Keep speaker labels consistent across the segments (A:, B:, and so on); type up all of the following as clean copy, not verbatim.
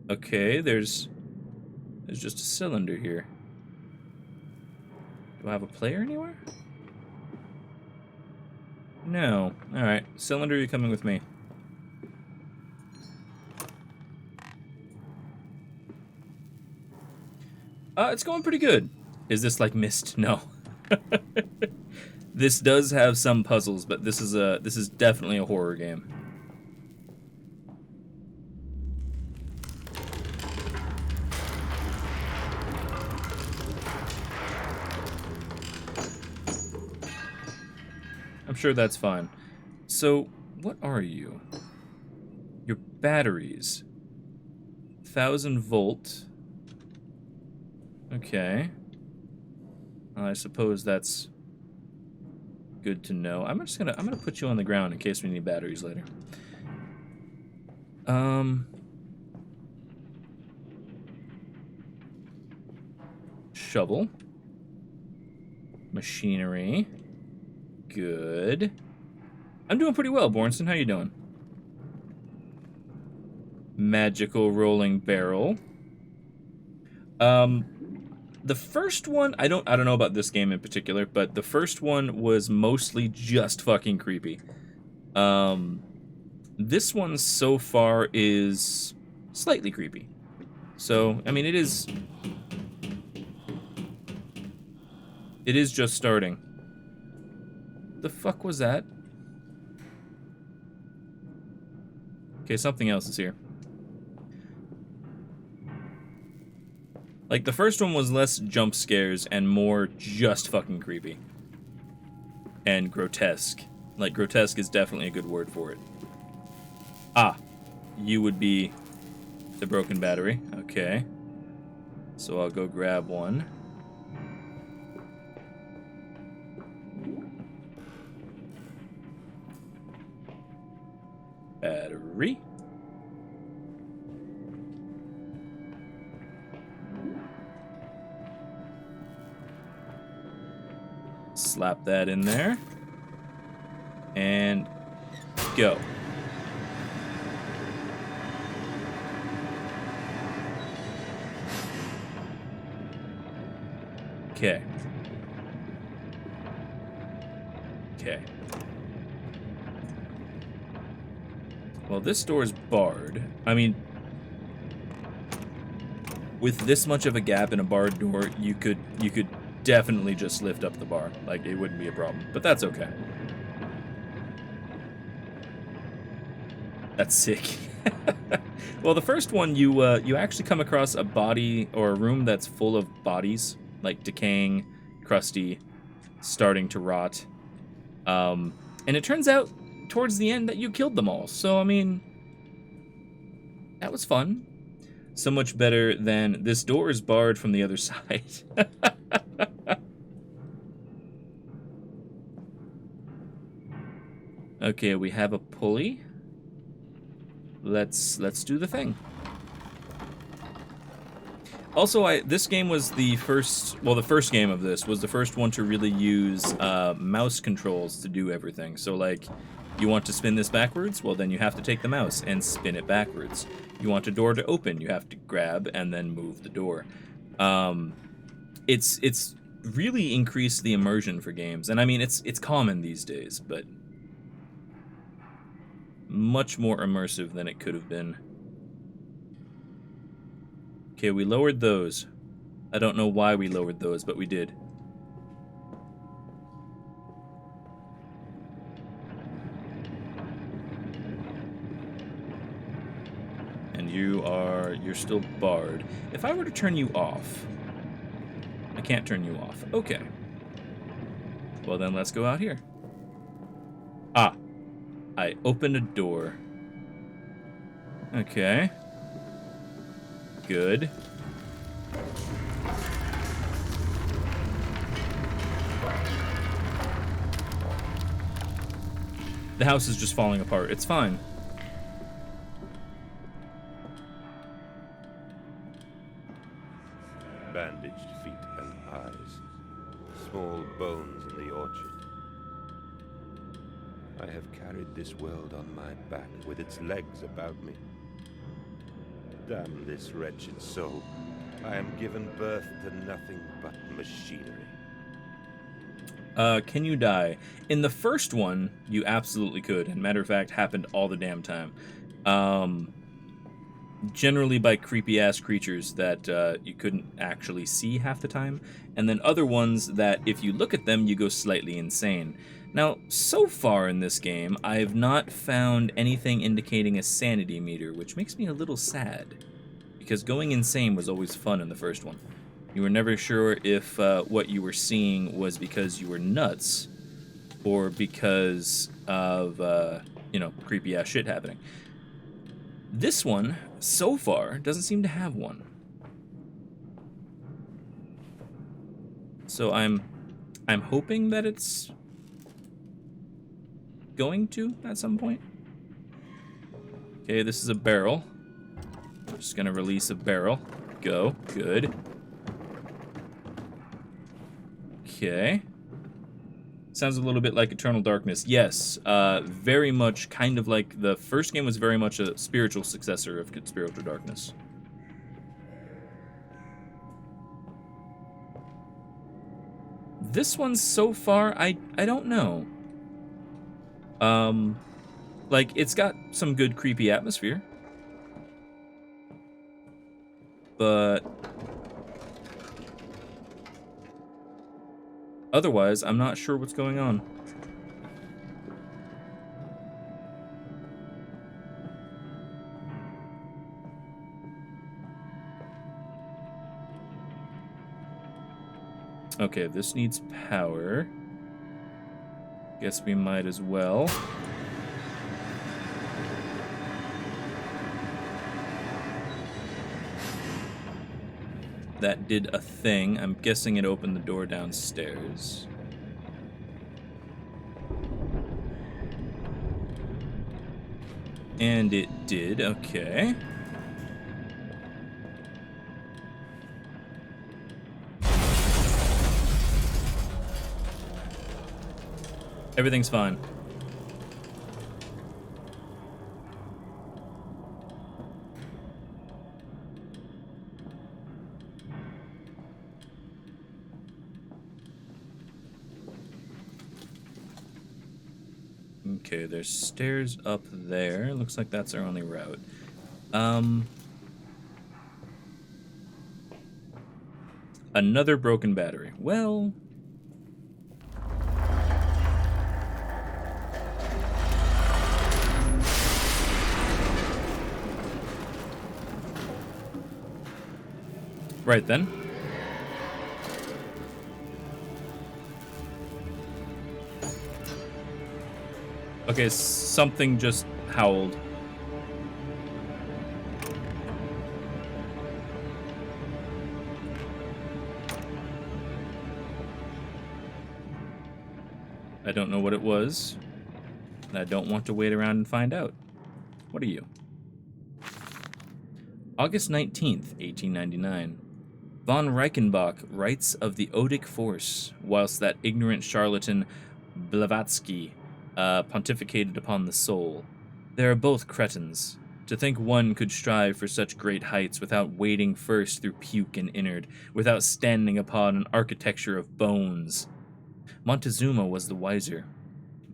A: Okay, there's just a cylinder here. Do I have a player anywhere? No. Alright. Cylinder, you're coming with me. It's going pretty good. Is this like Myst? No. This does have some puzzles, but this is definitely a horror game. I'm sure that's fine. So, what are you? Your batteries. 1000-volt. Okay. I suppose that's good to know. I'm gonna put you on the ground in case we need batteries later. Shovel. Machinery. Good. I'm doing pretty well, Bornson. How you doing? Magical rolling barrel. The first one, I don't know about this game in particular, but the first one was mostly just fucking creepy. This one so far is slightly creepy. So, I mean, it is just starting. The fuck was that? Okay, something else is here. Like, the first one was less jump scares and more just fucking creepy. And grotesque. Like, grotesque is definitely a good word for it. Ah, you would be the broken battery. Okay. So I'll go grab one. Battery. Slap that in there. And go. Okay. Okay. Well, this door's barred. I mean, with this much of a gap in a barred door, you could definitely just lift up the bar. Like, it wouldn't be a problem. But that's okay. That's sick. Well, the first one, you actually come across a body or a room that's full of bodies, like decaying, crusty, starting to rot. And it turns out towards the end that you killed them all. So, I mean, that was fun. So much better than this door is barred from the other side. Okay, we have a pulley. Let's do the thing. Also, this game was the first, well, the first game of this was the first one to really use mouse controls to do everything. So, like, you want to spin this backwards? Well, then you have to take the mouse and spin it backwards. You want a door to open? You have to grab and then move the door. It's really increased the immersion for games, and I mean it's common these days, but much more immersive than it could have been. Okay, we lowered those. I don't know why we lowered those, but we did. And you're still barred. If I were to turn you off, I can't turn you off. Okay. Well, then let's go out here. Ah, I opened a door. Okay. Good. The house is just falling apart. It's fine.
B: Bandaged feet and eyes. Small bones in the orchard. I have carried this world on my back with its legs about me. Damn this wretched soul. I am given birth to nothing but machinery.
A: Can you die? In the first one, you absolutely could, and matter of fact, happened all the damn time. Generally by creepy-ass creatures that you couldn't actually see half the time, and then other ones that, if you look at them, you go slightly insane. Now, so far in this game, I have not found anything indicating a sanity meter, which makes me a little sad, because going insane was always fun in the first one. You were never sure if what you were seeing was because you were nuts, or because of, creepy-ass shit happening. This one, so far, doesn't seem to have one. So I'm hoping that it's going to at some point. Okay, this is a barrel. Just gonna release a barrel. Go. Good. Okay. Sounds a little bit like Eternal Darkness. Yes, very much kind of like the first game was very much a spiritual successor of Spiritual Darkness. This one so far, I don't know. Like, it's got some good creepy atmosphere. But otherwise, I'm not sure what's going on. Okay, this needs power. Guess we might as well. That did a thing. I'm guessing it opened the door downstairs. And it did, okay. Everything's fine. Okay, there's stairs up there. Looks like that's our only route. Another broken battery. Well... Right then. Okay, something just howled. I don't know what it was, and I don't want to wait around and find out. What are you? August 19th, 1899. Von Reichenbach writes of the Odic force, whilst that ignorant charlatan Blavatsky pontificated upon the soul. They are both cretins. To think one could strive for such great heights without wading first through puke and innard, without standing upon an architecture of bones. Montezuma was the wiser.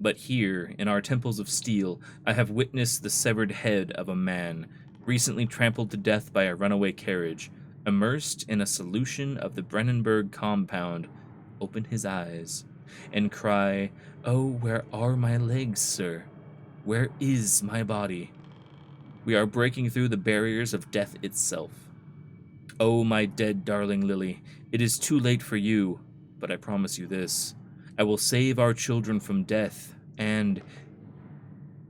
A: But here, in our temples of steel, I have witnessed the severed head of a man, recently trampled to death by a runaway carriage, immersed in a solution of the Brennenburg compound, open his eyes, and cry, "Oh, where are my legs, sir? Where is my body?" We are breaking through the barriers of death itself. Oh, my dead darling Lily, it is too late for you, but I promise you this. I will save our children from death, and,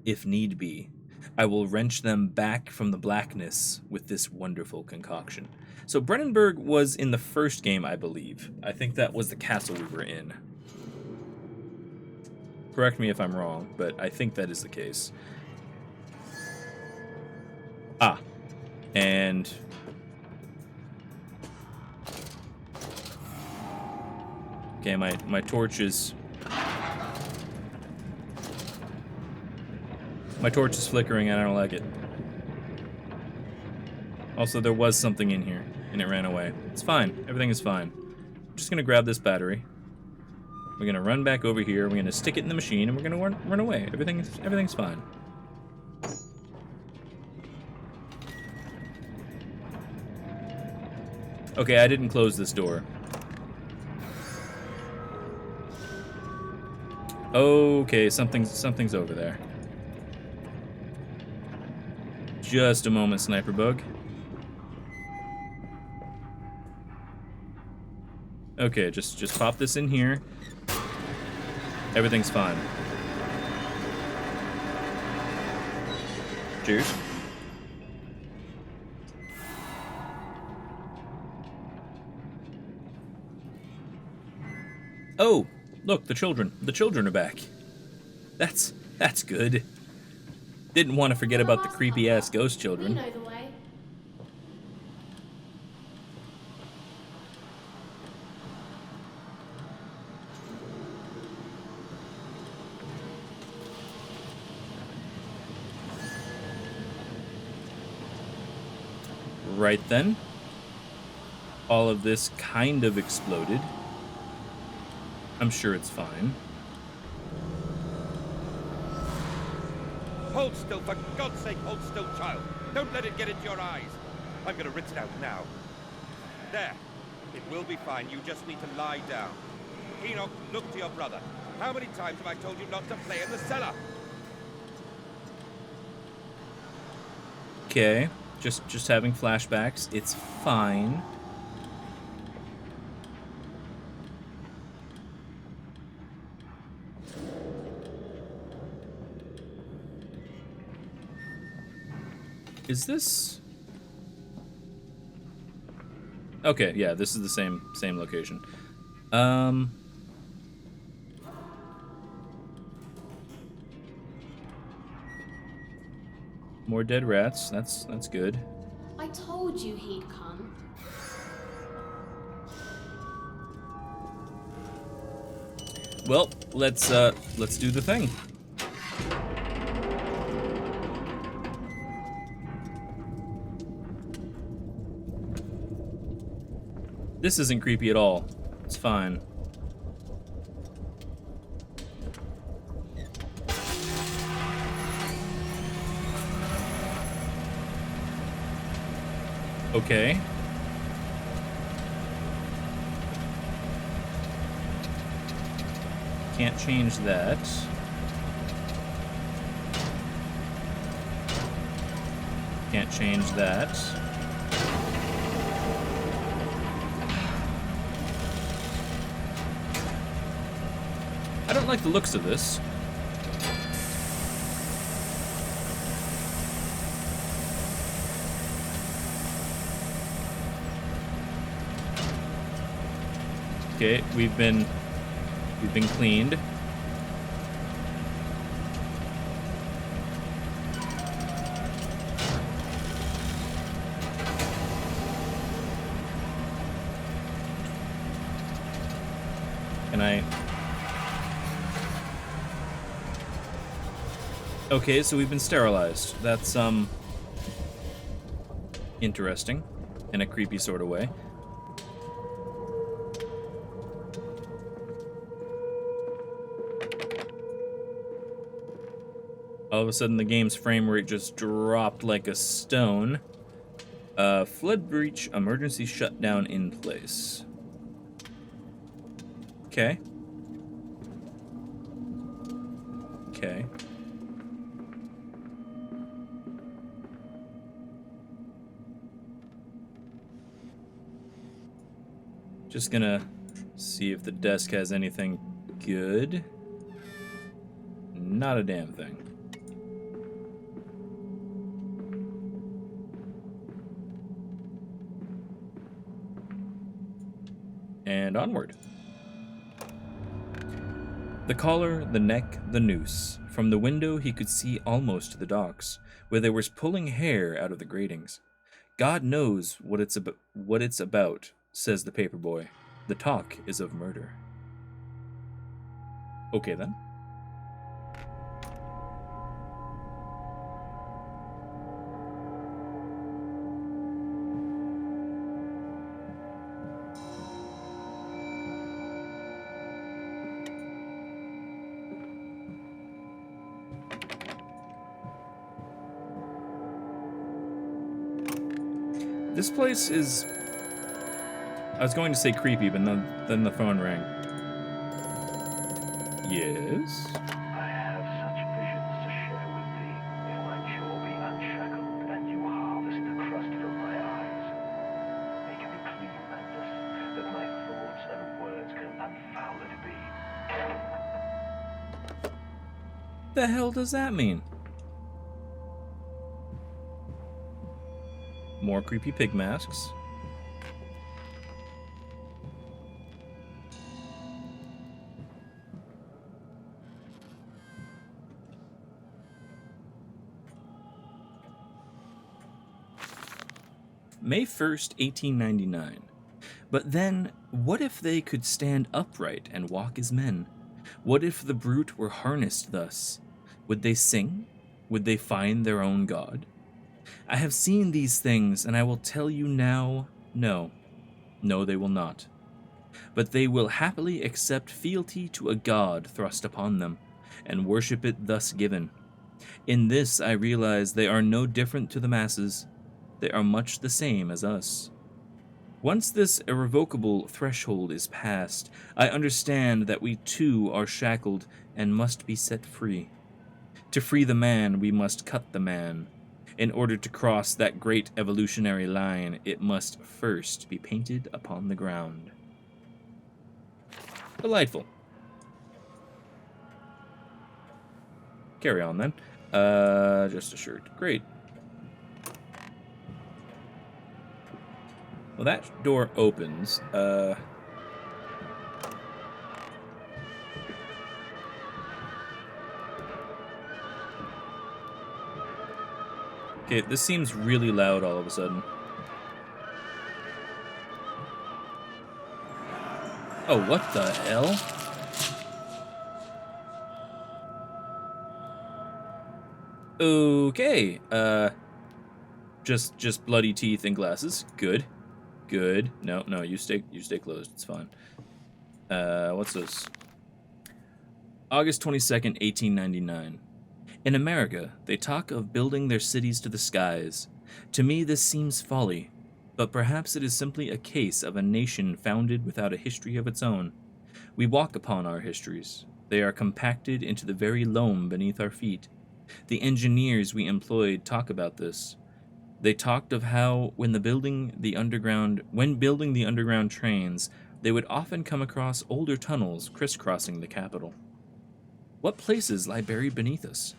A: if need be, I will wrench them back from the blackness with this wonderful concoction. So Brennenburg was in the first game, I believe. I think that was the castle we were in. Correct me if I'm wrong, but I think that is the case. Ah, and... Okay, my torch is... My torch is flickering and I don't like it. Also, there was something in here, and it ran away. It's fine. Everything is fine. I'm just gonna grab this battery. We're gonna run back over here. We're gonna stick it in the machine, and we're gonna run away. Everything's fine. Okay, I didn't close this door. Okay, something's over there. Just a moment, Sniper Bug. Okay, just pop this in here. Everything's fine. Cheers. Oh, look, the children. The children are back. That's good. Didn't want to forget about the creepy-ass ghost children.
C: We know the way.
A: Right then. All of this kind of exploded. I'm sure it's fine.
B: Hold still, for God's sake, hold still, child. Don't let it get into your eyes. I'm gonna rinse it out now. There. It will be fine. You just need to lie down. Enoch, look to your brother. How many times have I told you not to play in the cellar?
A: Okay. Just having flashbacks. It's fine. Is this... Okay, yeah, this is the same location. More dead rats. That's good.
C: I told you he'd come.
A: Well, let's do the thing. This isn't creepy at all. It's fine. Okay. Can't change that. Can't change that. I don't like the looks of this. Okay, we've been cleaned. Can I... Okay, so we've been sterilized. That's, interesting. In a creepy sort of way. All of a sudden, the game's frame rate just dropped like a stone. Flood breach, emergency shutdown in place. Okay. Okay. Just gonna see if the desk has anything good. Not a damn thing. And onward. The collar, the neck, the noose. From the window he could see almost to the docks, where there was pulling hair out of the gratings. God knows what it's about, says the paperboy. The talk is of murder. Okay then. This place is... I was going to say creepy, but then the phone rang. Yes?
D: I have such visions to share with thee. If my jaw be unshackled and you harvest the crust from my eyes, make me clean, Magnus, that my thoughts and words can unfouled be.
A: The hell does that mean? More creepy pig masks. May 1st, 1899. But then, what if they could stand upright and walk as men? What if the brute were harnessed thus? Would they sing? Would they find their own god? I have seen these things, and I will tell you now, no. No, they will not. But they will happily accept fealty to a god thrust upon them, and worship it thus given. In this I realize they are no different to the masses. They are much the same as us. Once this irrevocable threshold is passed, I understand that we too are shackled and must be set free. To free the man, we must cut the man. In order to cross that great evolutionary line, it must first be painted upon the ground. Delightful. Carry on then. Just a shirt. Great. Well, that door opens. Okay, this seems really loud all of a sudden. Oh, what the hell? Okay, just bloody teeth and glasses. Good. Good. No, you stay closed. It's fine. What's this? August 22nd, 1899. In America, they talk of building their cities to the skies. To me, this seems folly, but perhaps it is simply a case of a nation founded without a history of its own. We walk upon our histories. They are compacted into the very loam beneath our feet. The engineers we employed talk about this. They talked of how, when building the underground trains, they would often come across older tunnels crisscrossing the capital. What places lie buried beneath us?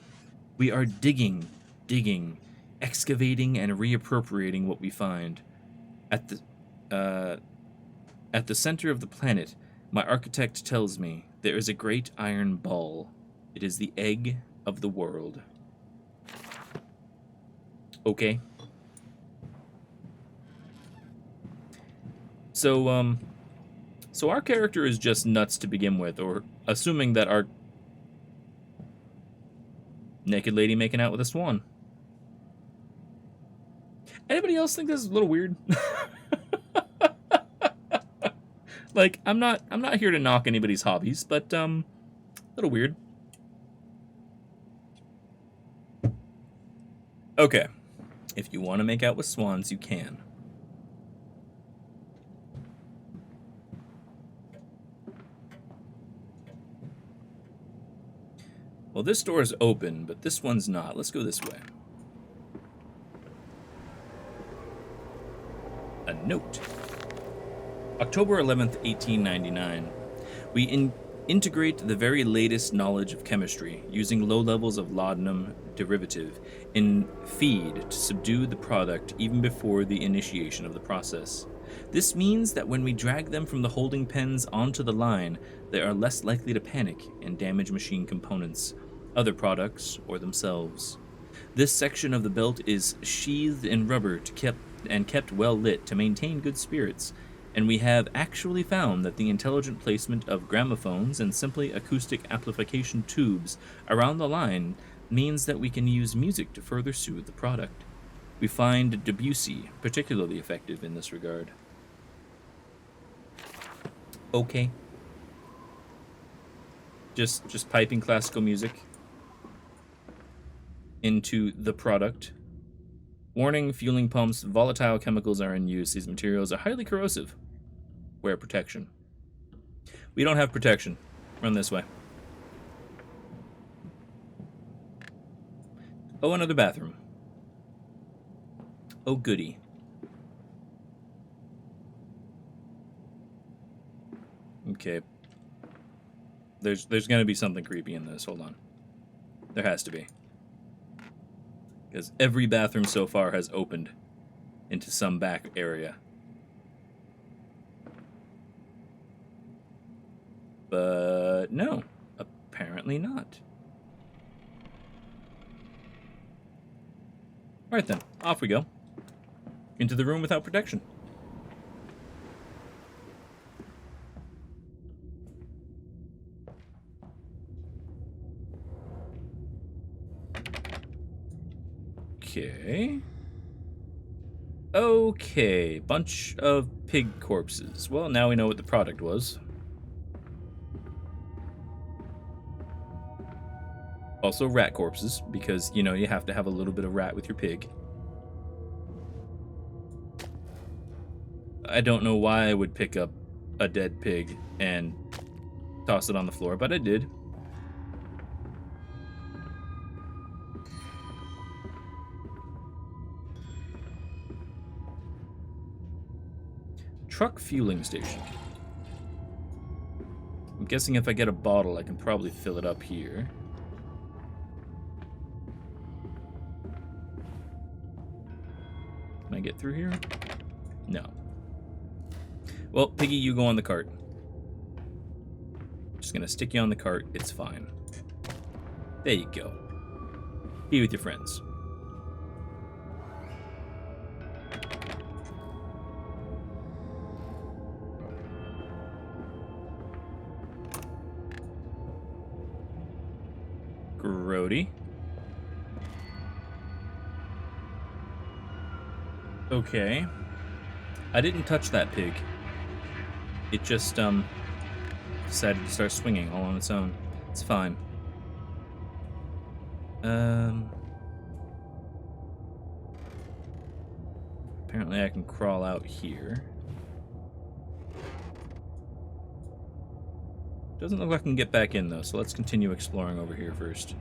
A: We are digging, excavating, and reappropriating what we find. At the center of the planet, my architect tells me, there is a great iron ball. It is the egg of the world. Okay. So our character is just nuts to begin with, or assuming that our naked lady making out with a swan. Anybody else think this is a little weird? Like, I'm not here to knock anybody's hobbies, but a little weird. Okay. If you want to make out with swans, you can. Well, this door is open, but this one's not. Let's go this way. A note. October 11th, 1899. We integrate the very latest knowledge of chemistry, using low levels of laudanum derivative in feed to subdue the product even before the initiation of the process. This means that when we drag them from the holding pens onto the line, they are less likely to panic and damage machine components, other products, or themselves. This section of the belt is sheathed in rubber kept well lit to maintain good spirits, and we have actually found that the intelligent placement of gramophones and simply acoustic amplification tubes around the line means that we can use music to further soothe the product. We find Debussy particularly effective in this regard. Okay. Just piping classical music into the product. Warning, fueling pumps, volatile chemicals are in use. These materials are highly corrosive. Wear protection. We don't have protection. Run this way. Oh, another bathroom. Oh, goody. Okay. There's going to be something creepy in this. Hold on. There has to be. Because every bathroom so far has opened into some back area. But no, apparently not. Alright then, off we go. Into the room without protection. Okay. Okay, bunch of pig corpses. Well, now we know what the product was. Also rat corpses, because, you know, you have to have a little bit of rat with your pig. I don't know why I would pick up a dead pig and toss it on the floor, but I did. Truck fueling station. I'm guessing if I get a bottle, I can probably fill it up here. Can I get through here? No. Well, Piggy, you go on the cart. Just gonna stick you on the cart. It's fine. There you go. Be with your friends. Grody. Okay. I didn't touch that pig. It just, decided to start swinging all on its own. It's fine. Apparently I can crawl out here. Doesn't look like I can get back in, though, so let's continue exploring over here first.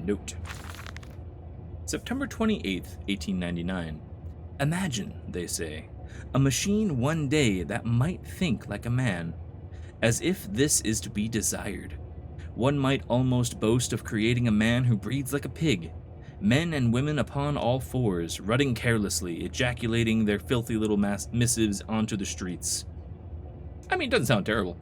A: Note. September 28th, 1899. Imagine, they say, a machine one day that might think like a man, as if this is to be desired. One might almost boast of creating a man who breathes like a pig, men and women upon all fours, rutting carelessly, ejaculating their filthy little missives onto the streets. I mean, it doesn't sound terrible.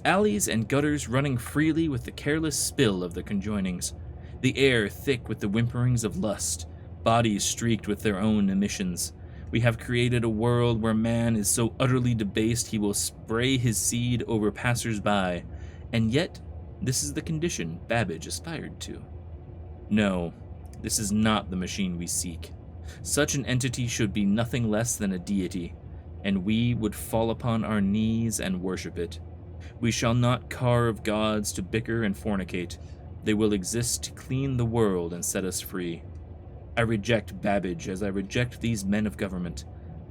A: Alleys and gutters running freely with the careless spill of the conjoinings, the air thick with the whimperings of lust, bodies streaked with their own emissions. We have created a world where man is so utterly debased he will spray his seed over passers-by, and yet this is the condition Babbage aspired to. No, this is not the machine we seek. Such an entity should be nothing less than a deity, and we would fall upon our knees and worship it. We shall not carve gods to bicker and fornicate. They will exist to clean the world and set us free. I reject Babbage as I reject these men of government.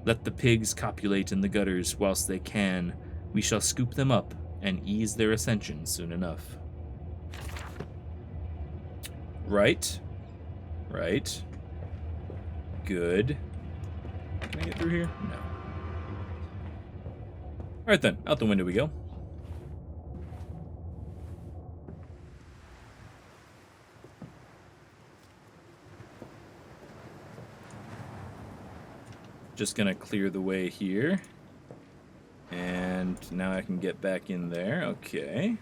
A: Let the pigs copulate in the gutters whilst they can. We shall scoop them up and ease their ascension soon enough. Right. Right. Good. Can I get through here? No. Alright then, out the window we go. Just gonna clear the way here. And now I can get back in there. Okay.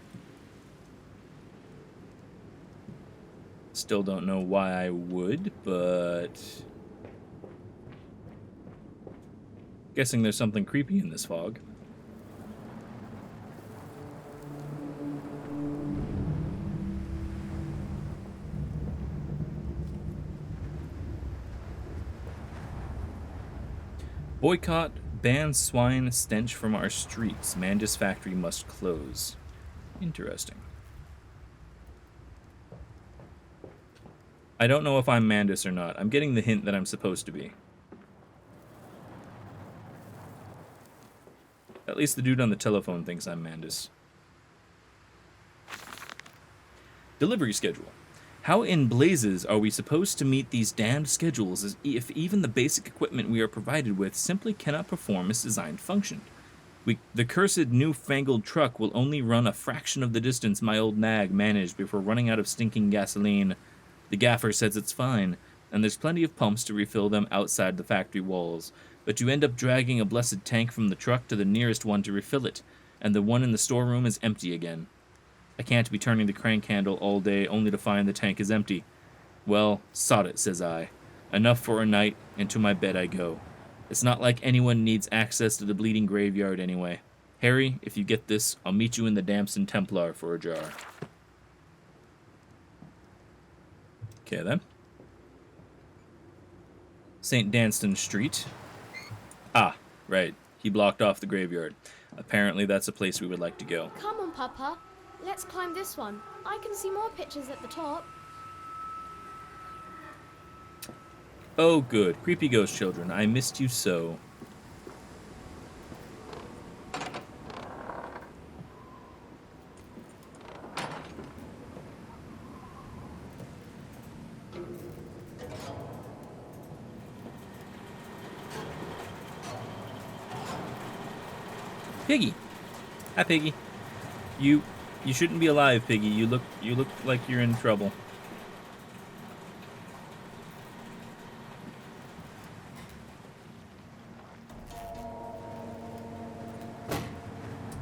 A: Still don't know why I would, but guessing there's something creepy in this fog. Boycott, ban swine stench from our streets. Mandus factory must close. Interesting. I don't know if I'm Mandus or not. I'm getting the hint that I'm supposed to be. At least the dude on the telephone thinks I'm Mandus. Delivery schedule. How in blazes are we supposed to meet these damned schedules if even the basic equipment we are provided with simply cannot perform as designed functioned? The cursed newfangled truck will only run a fraction of the distance my old nag managed before running out of stinking gasoline. The gaffer says it's fine, and there's plenty of pumps to refill them outside the factory walls, but you end up dragging a blessed tank from the truck to the nearest one to refill it, and the one in the storeroom is empty again. I can't be turning the crank handle all day only to find the tank is empty. Well, sod it, says I. Enough for a night, and to my bed I go. It's not like anyone needs access to the bleeding graveyard anyway. Harry, if you get this, I'll meet you in the Damson Templar for a jar. Okay, then. St. Danston Street. Ah, right. He blocked off the graveyard. Apparently that's a place we would like to go.
C: Come on, Papa. Let's climb this one. I can see more pictures at the top.
A: Oh, good. Creepy ghost children. I missed you so. Piggy. Hi, Piggy. You shouldn't be alive, Piggy. You look like you're in trouble.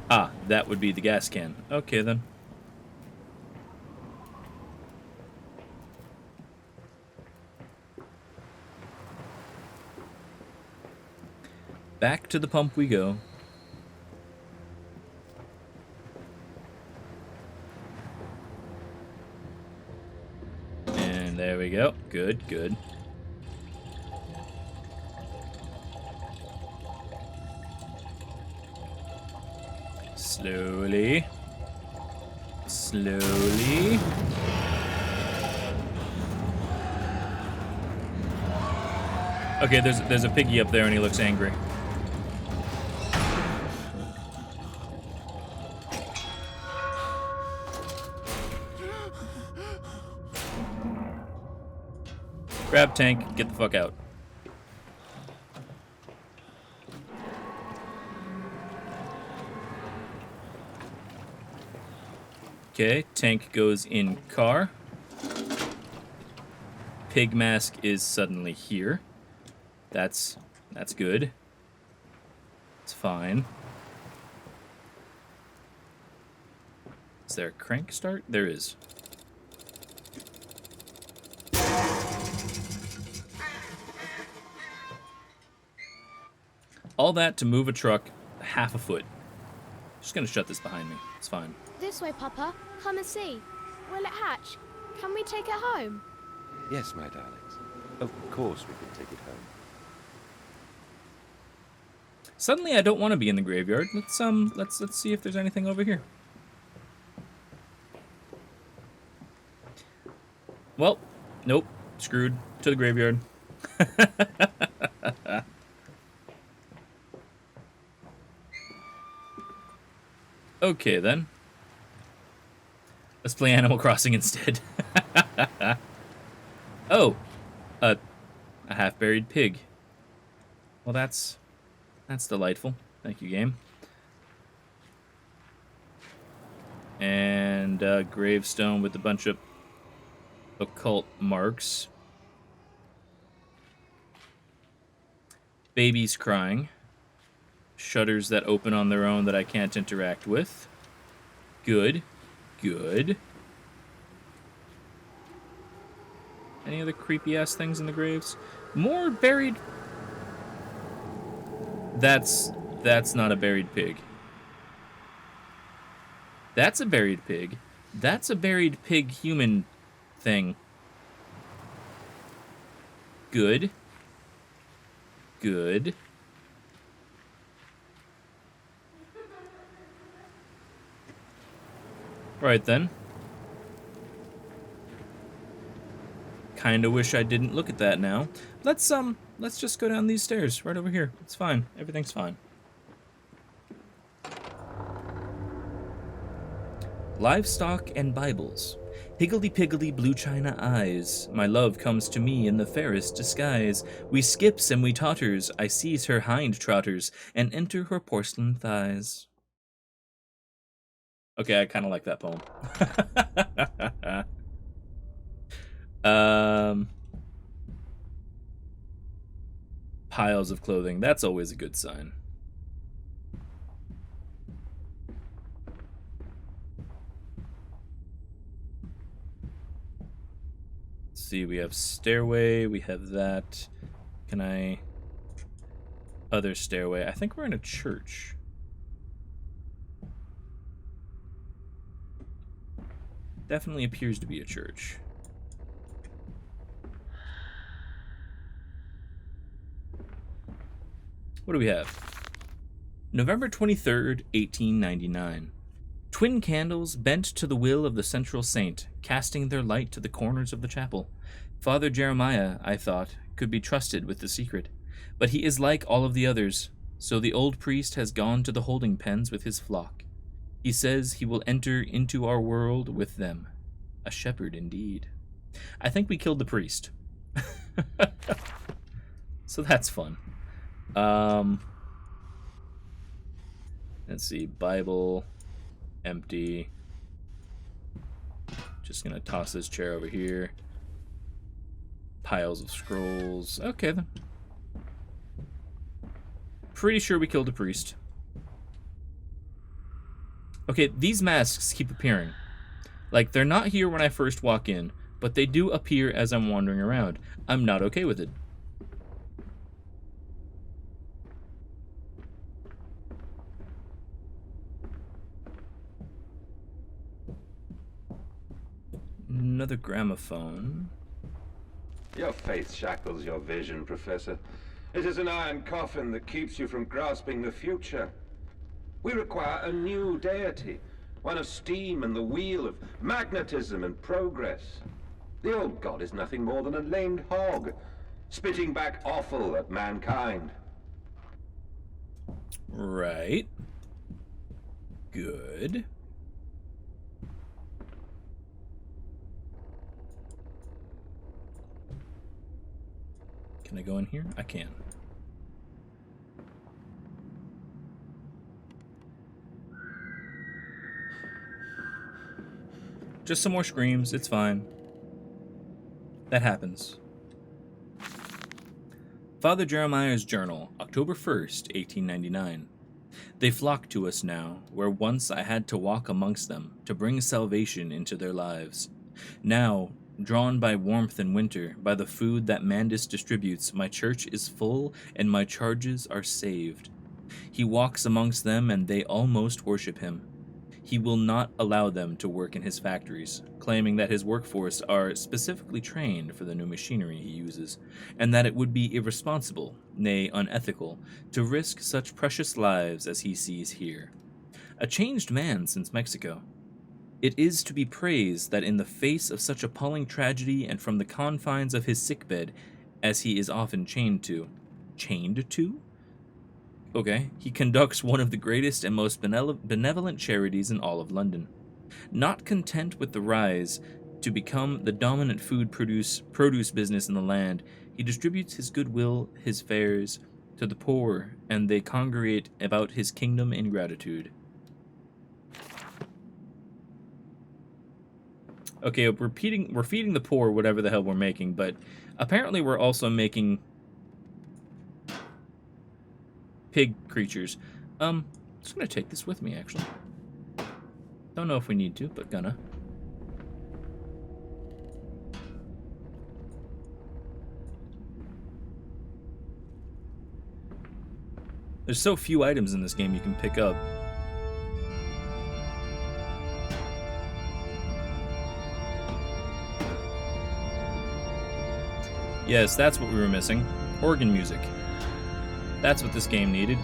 A: Ah, that would be the gas can. Okay, then. Back to the pump we go. And there we go. Good, good. Slowly. Slowly. Okay, there's a piggy up there and he looks angry. Grab tank, get the fuck out. Okay, tank goes in car. Pig mask is suddenly here. That's good. It's fine. Is there a crank start? There is. All that to move a truck half a foot. Just gonna shut this behind me. It's fine.
C: This way, Papa. Come and see. Will it hatch? Can we take it home?
B: Yes, my darlings. Of course we can take it home.
A: Suddenly I don't want to be in the graveyard. Let's see if there's anything over here. Well, nope. Screwed. To the graveyard. Okay, then. Let's play Animal Crossing instead. Oh, a half-buried pig. Well, that's delightful. Thank you, game. And a gravestone with a bunch of occult marks. Babies crying. Shutters that open on their own that I can't interact with. Good. Good. Any other creepy-ass things in the graves? More buried... That's not a buried pig. That's a buried pig. That's a buried pig human thing. Good. Good. Right then. Kinda wish I didn't look at that now. Let's just go down these stairs right over here. It's fine. Everything's fine. Livestock and Bibles. Higgledy-piggledy blue china eyes. My love comes to me in the fairest disguise. We skips and we totters. I seize her hind trotters and enter her porcelain thighs. Okay, I kind of like that poem. Piles of clothing. That's always a good sign. Let's see, we have stairway. We have that. Can I... Other stairway. I think we're in a church. Definitely appears to be a church. What do we have? November 23rd, 1899. Twin candles bent to the will of the central saint, casting their light to the corners of the chapel. Father Jeremiah, I thought, could be trusted with the secret, but he is like all of the others, so the old priest has gone to the holding pens with his flock. He says he will enter into our world with them. A shepherd indeed. I think we killed the priest. So that's fun. Let's see, Bible, empty. Just gonna toss this chair over here. Piles of scrolls. Okay then. Pretty sure we killed a priest. Okay, these masks keep appearing. Like, they're not here when I first walk in, but they do appear as I'm wandering around. I'm not okay with it. Another gramophone.
E: Your faith shackles your vision, Professor. It is an iron coffin that keeps you from grasping the future. We require a new deity, one of steam and the wheel, of magnetism and progress. The old god is nothing more than a lamed hog, spitting back offal at mankind.
A: Right. Good. Can I go in here? I can. Just some more screams. It's fine. That happens. Father Jeremiah's Journal, October 1st, 1899. They flock to us now, where once I had to walk amongst them to bring salvation into their lives. Now, drawn by warmth in winter, by the food that Mandus distributes, my church is full and my charges are saved. He walks amongst them and they almost worship him. He will not allow them to work in his factories, claiming that his workforce are specifically trained for the new machinery he uses, and that it would be irresponsible, nay unethical, to risk such precious lives as he sees here. A changed man since Mexico. It is to be praised that in the face of such appalling tragedy and from the confines of his sickbed, as he is often chained to... Chained to? Okay, he conducts one of the greatest and most benevolent charities in all of London. Not content with the rise to become the dominant food produce business in the land, he distributes his goodwill, his fares, to the poor, and they congregate about his kingdom in gratitude. Okay, we're feeding the poor whatever the hell we're making, but apparently we're also making pig creatures. I'm just gonna take this with me, actually. Don't know if we need to, but gonna. There's so few items in this game you can pick up. Yes, that's what we were missing. Organ music. That's what this game needed.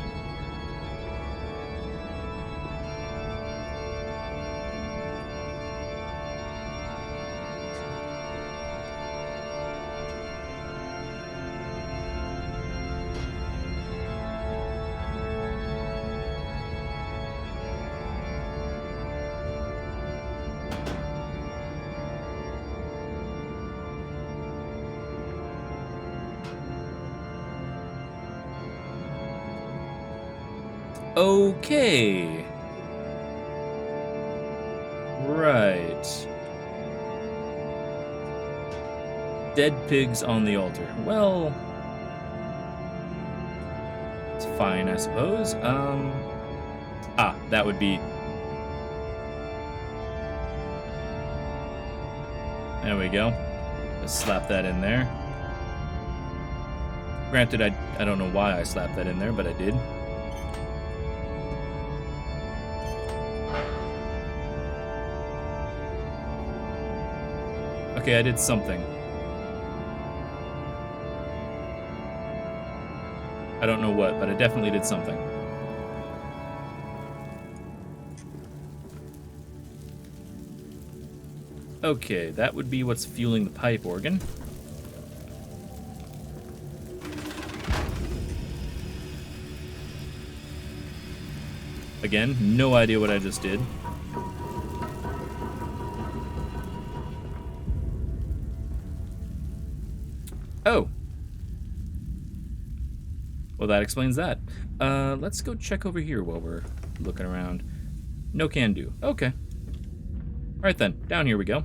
A: Okay. Right. Dead pigs on the altar. Well, it's fine, I suppose. That would be... There we go. Let's slap that in there. Granted, I don't know why I slapped that in there, but I did. Okay, I did something. I don't know what, but I definitely did something. Okay, that would be what's fueling the pipe organ. Again, no idea what I just did. Oh. Well, that explains that. Let's go check over here while we're looking around. No can do. Okay. All right then, down here we go.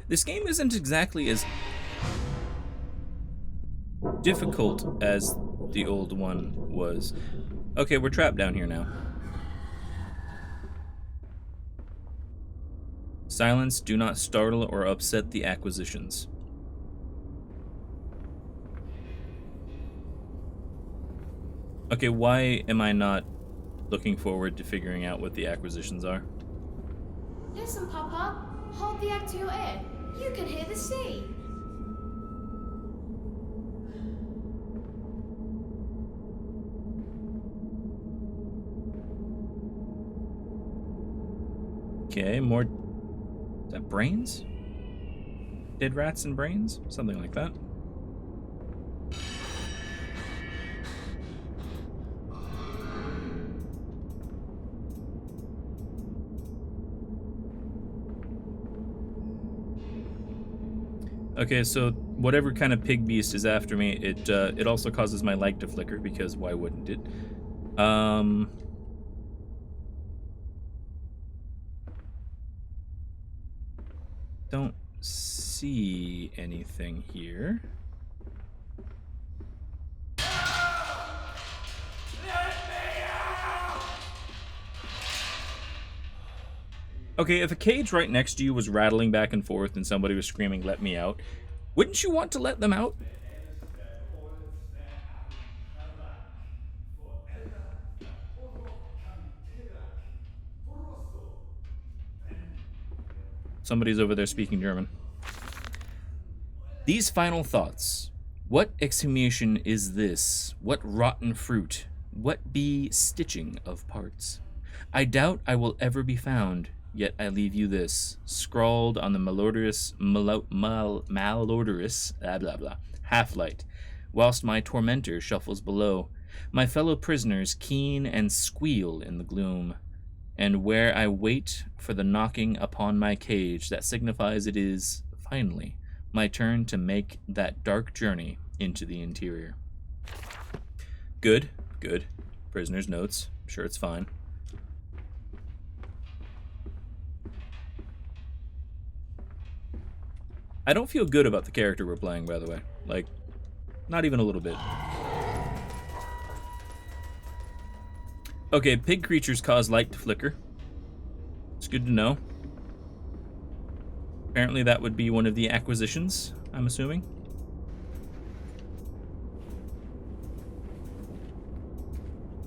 A: This game isn't exactly as difficult as the old one was. Okay, we're trapped down here now. Silence, do not startle or upset the acquisitions. Okay, why am I not looking forward to figuring out what the acquisitions are?
C: Listen, Papa. Hold the egg to your ear. You can hear the sea.
A: Okay, more... Is that brains? Dead rats and brains? Something like that. Okay, so whatever kind of pig beast is after me, it also causes my light to flicker, because why wouldn't it? Don't see anything here. Okay, if a cage right next to you was rattling back and forth and somebody was screaming, "Let me out," wouldn't you want to let them out? Somebody's over there speaking German. These final thoughts. What exhumation is this? What rotten fruit? What be stitching of parts? I doubt I will ever be found. Yet I leave you this, scrawled on the malodorous blah blah blah, half-light, whilst my tormentor shuffles below, my fellow prisoners keen and squeal in the gloom, and where I wait for the knocking upon my cage that signifies it is, finally, my turn to make that dark journey into the interior. Good, good. Prisoner's notes. I'm sure it's fine. I don't feel good about the character we're playing, by the way. Like, not even a little bit. Okay, pig creatures cause light to flicker. It's good to know. Apparently that would be one of the acquisitions, I'm assuming.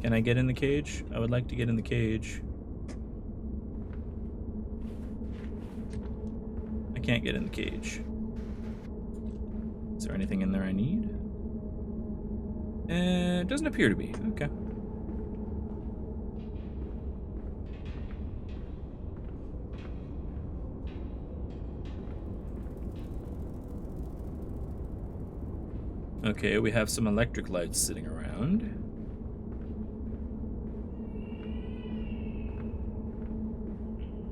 A: Can I get in the cage? I would like to get in the cage. I can't get in the cage. Is there anything in there I need? It doesn't appear to be. Okay. Okay, we have some electric lights sitting around.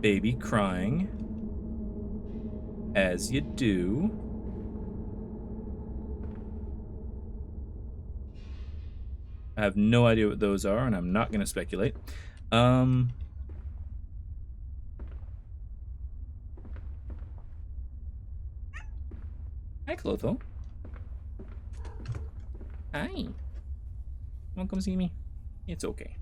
A: Baby crying. As you do. I have no idea what those are, and I'm not going to speculate. Hi, Clotho. Hi. Won't come see me? It's okay.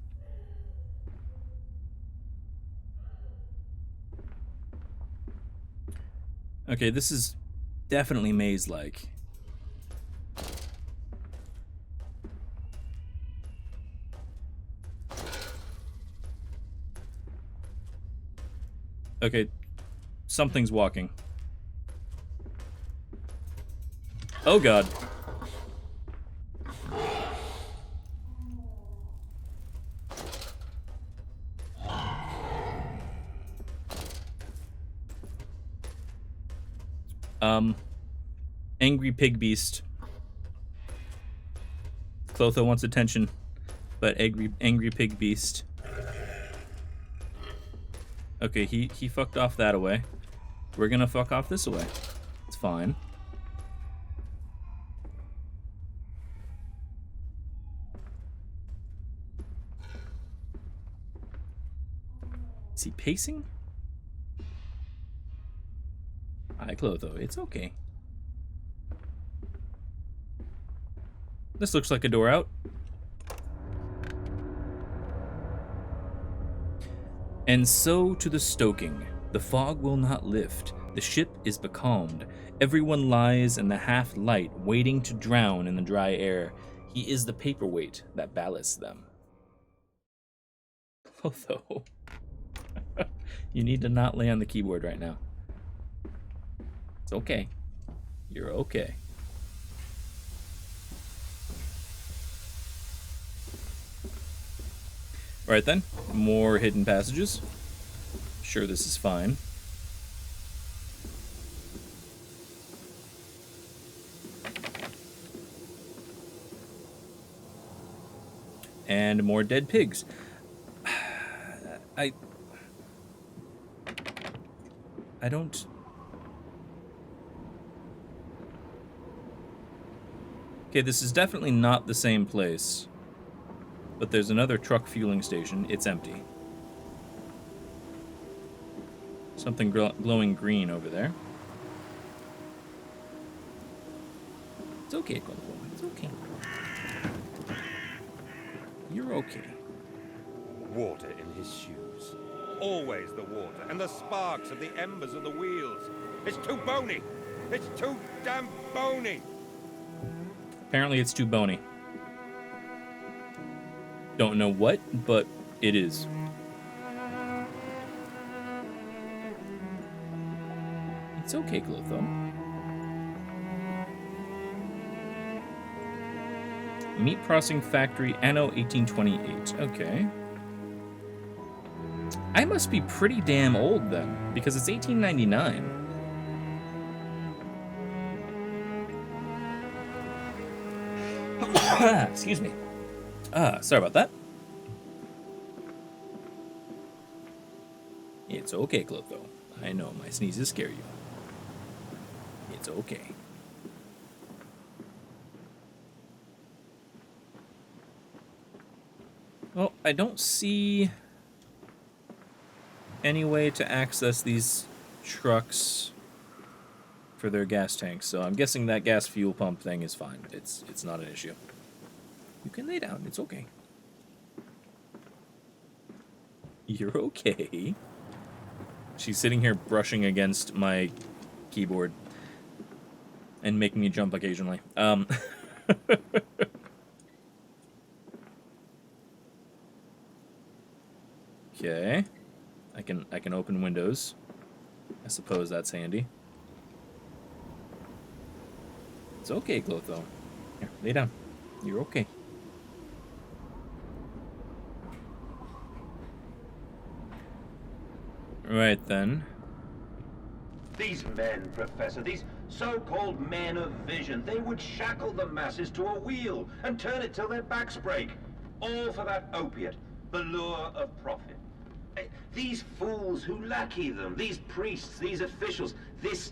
A: Okay, this is definitely maze-like. Okay, something's walking. Oh god. Angry pig beast. Clotho wants attention, but angry pig beast. Okay, he fucked off that away. We're gonna fuck off this away. It's fine. Is he pacing? Hi, Clotho. It's okay. This looks like a door out. And so to the stoking. The fog will not lift. The ship is becalmed. Everyone lies in the half-light, waiting to drown in the dry air. He is the paperweight that ballasts them. Although, you need to not lay on the keyboard right now. It's okay. You're okay. Alright then, more hidden passages. Sure, this is fine. And more dead pigs. I don't... Okay, this is definitely not the same place. But there's another truck fueling station. It's empty. Something glowing green over there. It's okay, Clotho. It's okay. You're okay.
B: Water in his shoes. Always the water, and the sparks of the embers of the wheels. It's too bony. It's too damn bony.
A: Apparently it's too bony. Don't know what, but it is. It's okay, Clotho. Meat processing factory, anno 1828. Okay. I must be pretty damn old then, because it's 1899. Excuse me. Sorry about that. It's okay, Clotho. I know my sneezes scare you. It's okay. Well, I don't see any way to access these trucks for their gas tanks, so I'm guessing that gas fuel pump thing is fine. It's not an issue. You can lay down. It's okay. You're okay. She's sitting here brushing against my keyboard and making me jump occasionally. Okay. I can open windows. I suppose that's handy. It's okay, Clotho. Here, lay down. You're okay. Right then.
E: These men, Professor, these so-called men of vision, they would shackle the masses to a wheel and turn it till their backs break. All for that opiate, the lure of profit. These fools who lackey them, these priests, these officials, this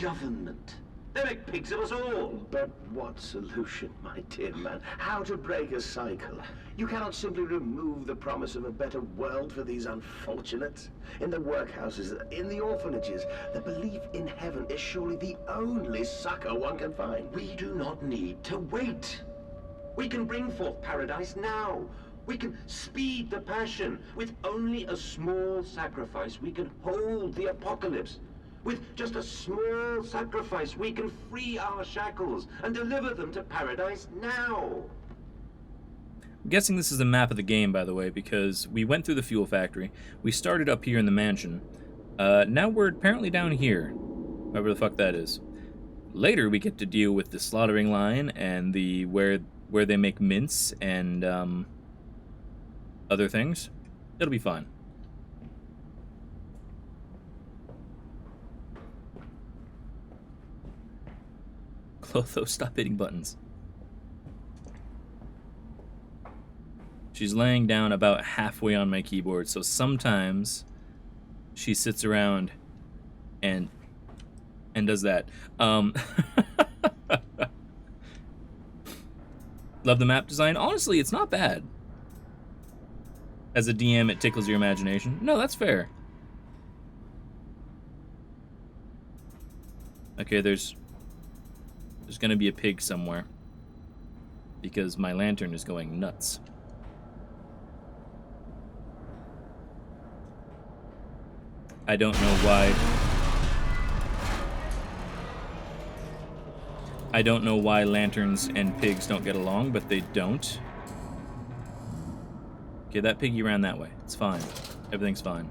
E: government. They make pigs of us all.
F: But what solution, my dear man? How to break a cycle? You cannot simply remove the promise of a better world for these unfortunates. In the workhouses, in the orphanages, the belief in heaven is surely the only succor one can find.
E: We do not need to wait. We can bring forth paradise now. We can speed the passion. With only a small sacrifice, we can hold the apocalypse. With just a small sacrifice, we can free our shackles and deliver them to paradise now.
A: I'm guessing this is the map of the game, by the way, because we went through the fuel factory. We started up here in the mansion. Now we're apparently down here, wherever the fuck that is. Later, we get to deal with the slaughtering line and the where they make mince and other things. It'll be fun. Clotho, stop hitting buttons. She's laying down about halfway on my keyboard, so sometimes she sits around and does that. Love the map design. Honestly, it's not bad. As a DM, it tickles your imagination. No, that's fair. Okay, there's gonna be a pig somewhere because my lantern is going nuts. I don't know why. I don't know why lanterns and pigs don't get along, but they don't. Okay, that piggy ran that way. It's fine. Everything's fine.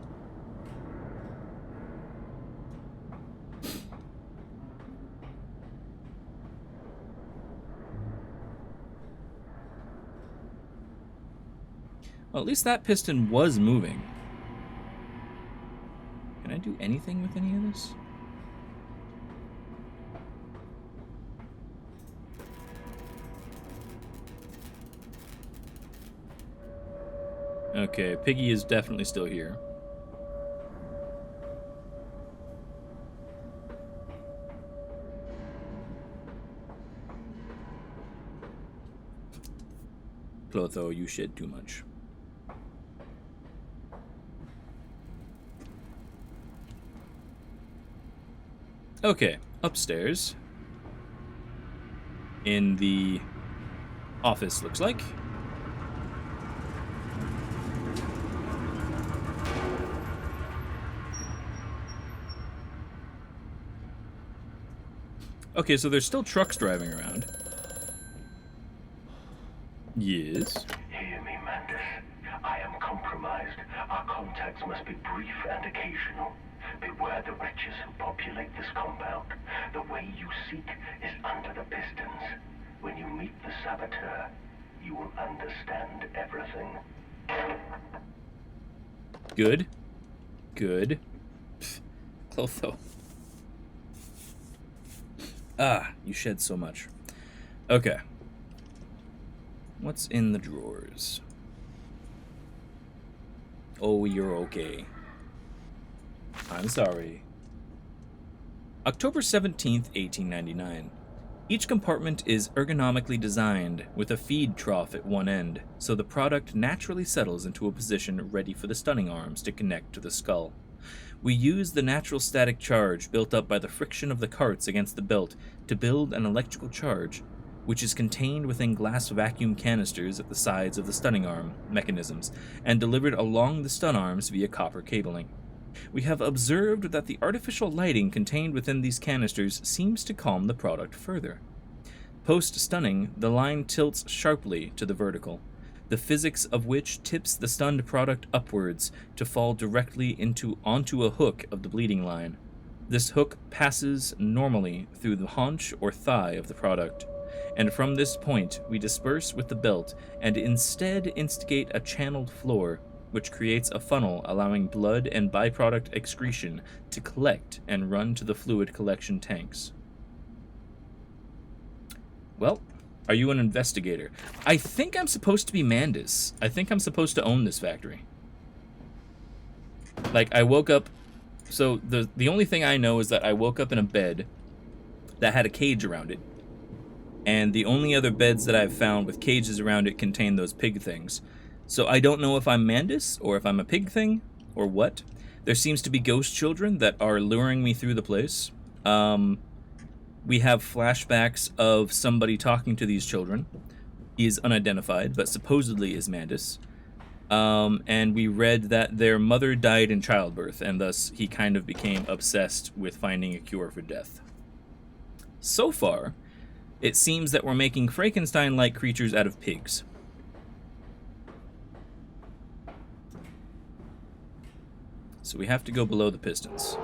A: Well, at least that piston was moving. Can I do anything with any of this? Okay, Piggy is definitely still here. Clotho, you shed too much. Okay, upstairs. In the office, looks like. Okay, so there's still trucks driving around. Yes.
D: Hear me, Mandus. I am compromised. Our contacts must be brief and occasional. Beware the wretches who populate this compound. The way you seek is under the pistons. When you meet the saboteur, you will understand everything.
A: Good. Good. Pfft. Clotho. Ah, you shed so much. Okay. What's in the drawers? Oh, you're okay. I'm sorry. October 17th, 1899. Each compartment is ergonomically designed with a feed trough at one end, so the product naturally settles into a position ready for the stunning arms to connect to the skull. We use the natural static charge built up by the friction of the carts against the belt to build an electrical charge, which is contained within glass vacuum canisters at the sides of the stunning arm mechanisms and delivered along the stun arms via copper cabling. We have observed that the artificial lighting contained within these canisters seems to calm the product further. Post-stunning, the line tilts sharply to the vertical, the physics of which tips the stunned product upwards to fall directly onto a hook of the bleeding line. This hook passes normally through the haunch or thigh of the product, and from this point we disperse with the belt and instead instigate a channeled floor, which creates a funnel allowing blood and byproduct excretion to collect and run to the fluid collection tanks. Well, are you an investigator? I think I'm supposed to be Mandus. I think I'm supposed to own this factory. Like, I woke up... So, the only thing I know is that I woke up in a bed that had a cage around it. And the only other beds that I've found with cages around it contain those pig things. So I don't know if I'm Mandus, or if I'm a pig thing, or what. There seems to be ghost children that are luring me through the place. We have flashbacks of somebody talking to these children. He is unidentified, but supposedly is Mandus. And we read that their mother died in childbirth, and thus he kind of became obsessed with finding a cure for death. So far, it seems that we're making Frankenstein-like creatures out of pigs. So we have to go below the pistons.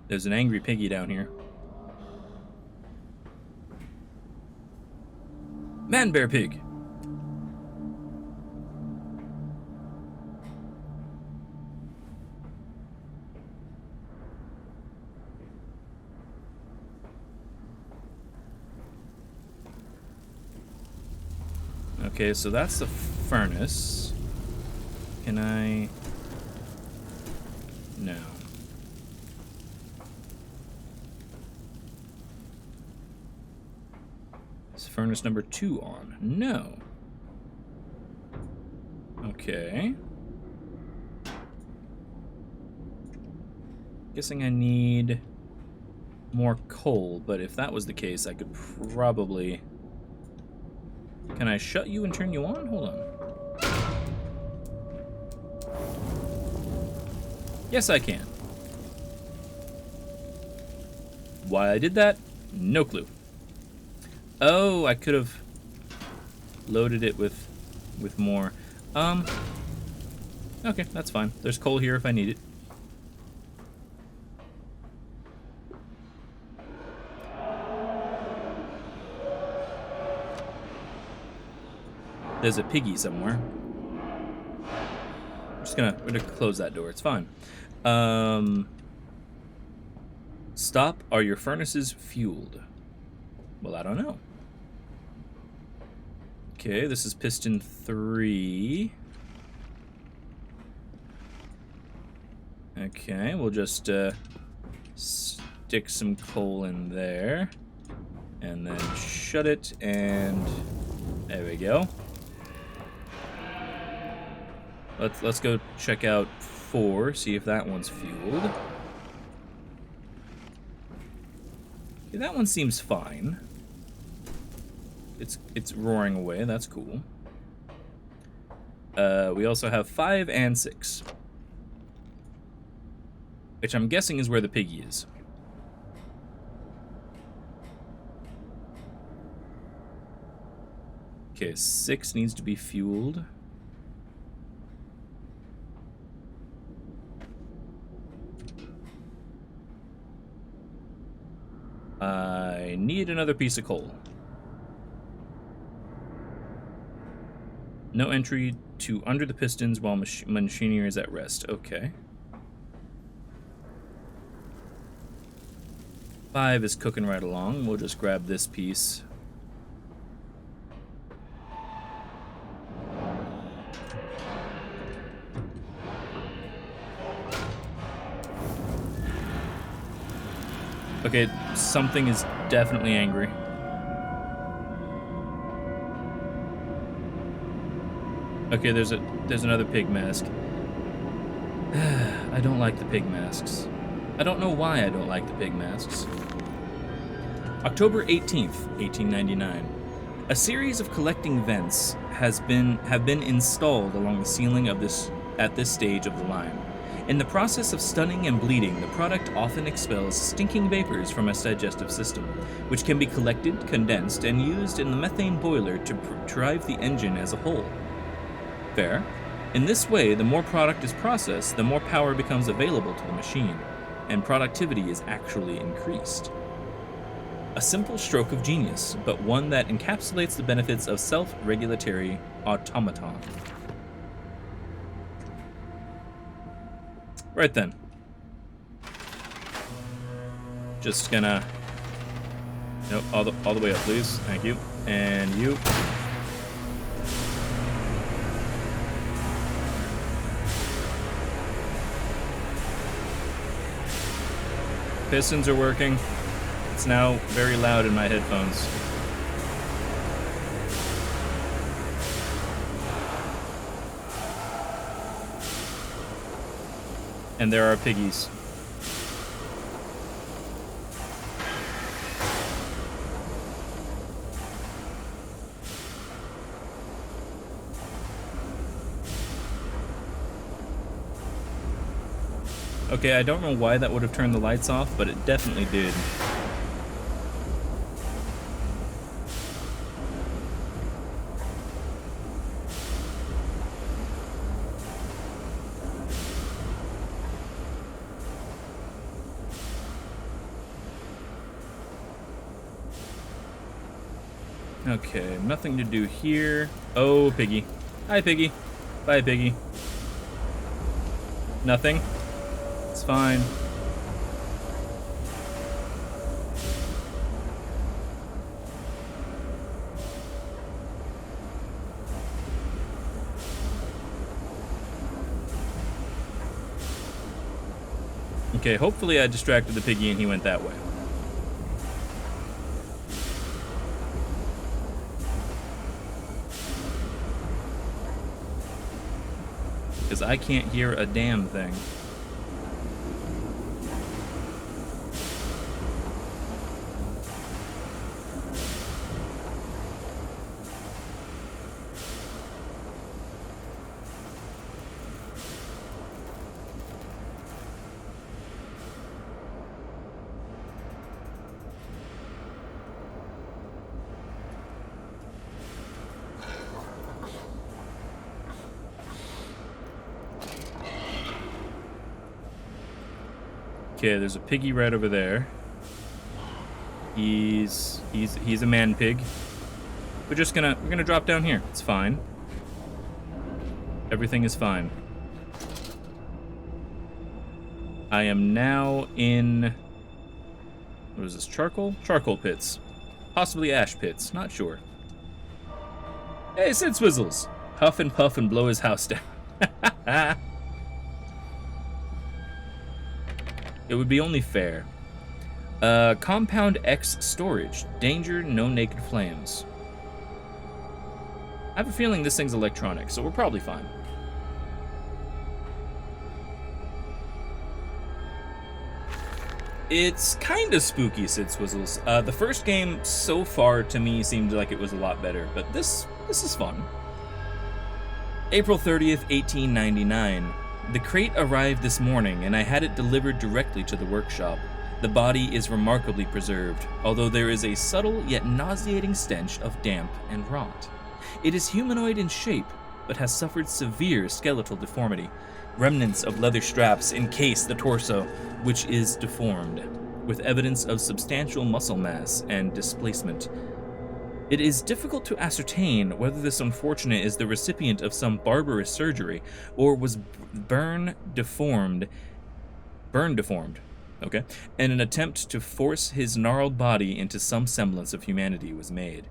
A: There's an angry piggy down here. Man bear pig. Okay, so that's the furnace. Can I... No. Is furnace number 2 on? No. Okay. Guessing I need more coal, but if that was the case, I could probably... Can I shut you and turn you on? Hold on. Yes, I can. Why I did that? No clue. Oh, I could have loaded it with more. Okay, that's fine. There's coal here if I need it. There's a piggy somewhere. We're gonna close that door. It's fine. Stop. Are your furnaces fueled? Well, I don't know. Okay, this is piston 3. Okay, we'll just stick some coal in there, and then shut it, and there we go. Let's go check out 4, see if that one's fueled. Okay, that one seems fine. It's roaring away, that's cool. We also have 5 and 6. Which I'm guessing is where the piggy is. Okay, 6 needs to be fueled. I need another piece of coal. No entry to under the pistons while machinery is at rest. Okay. 5 is cooking right along. We'll just grab this piece. Okay, something is definitely angry. Okay, there's another pig mask. I don't like the pig masks. I don't know why I don't like the pig masks. October 18th, 1899. A series of collecting vents have been installed along the ceiling of at this stage of the line. In the process of stunning and bleeding, the product often expels stinking vapors from its digestive system, which can be collected, condensed, and used in the methane boiler to drive the engine as a whole. Fair. In this way, the more product is processed, the more power becomes available to the machine, and productivity is actually increased. A simple stroke of genius, but one that encapsulates the benefits of self-regulatory automaton. Right then. Just gonna... Nope, all the way up, please. Thank you. And you. Pistons are working. It's now very loud in my headphones. And there are piggies. Okay, I don't know why that would have turned the lights off, but it definitely did. Okay, nothing to do here. Oh, piggy. Hi, piggy. Bye, piggy. Nothing. It's fine. Okay, hopefully I distracted the piggy and he went that way. Because I can't hear a damn thing. Okay, there's a piggy right over there. He's a man pig. We're gonna drop down here. It's fine. Everything is fine. I am now in, what is this, charcoal? Charcoal pits. Possibly ash pits, not sure. Hey, Sid Swizzles! Huff and puff and blow his house down. It would be only fair. Compound X storage. Danger, no naked flames. I have a feeling this thing's electronic, so we're probably fine. It's kind of spooky, Sid Swizzles. The first game so far to me seemed like it was a lot better, but this is fun. April 30th, 1899. The crate arrived this morning, and I had it delivered directly to the workshop. The body is remarkably preserved, although there is a subtle yet nauseating stench of damp and rot. It is humanoid in shape, but has suffered severe skeletal deformity. Remnants of leather straps encase the torso, which is deformed, with evidence of substantial muscle mass and displacement. It is difficult to ascertain whether this unfortunate is the recipient of some barbarous surgery or was burn deformed, okay, and an attempt to force his gnarled body into some semblance of humanity was made.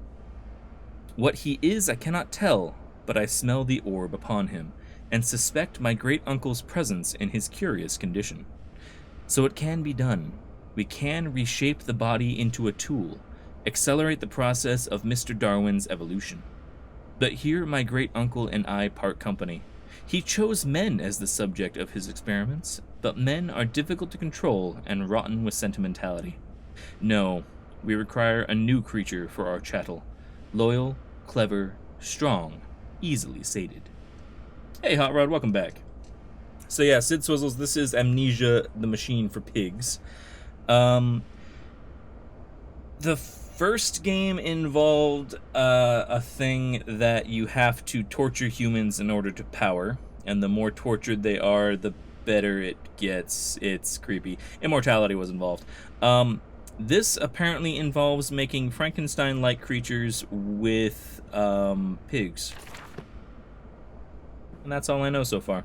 A: What he is I cannot tell, but I smell the orb upon him, and suspect my great-uncle's presence in his curious condition. So it can be done. We can reshape the body into a tool, accelerate the process of Mr. Darwin's evolution. But here my great-uncle and I part company. He chose men as the subject of his experiments, but men are difficult to control and rotten with sentimentality. No, we require a new creature for our chattel. Loyal, clever, strong, easily sated. Hey, Hot Rod, welcome back. So yeah, Sid Swizzles, this is Amnesia, the machine for pigs. The first game involved a thing that you have to torture humans in order to power, and the more tortured they are, the better it gets. It's creepy. Immortality was involved. This apparently involves making Frankenstein-like creatures with pigs. And that's all I know so far.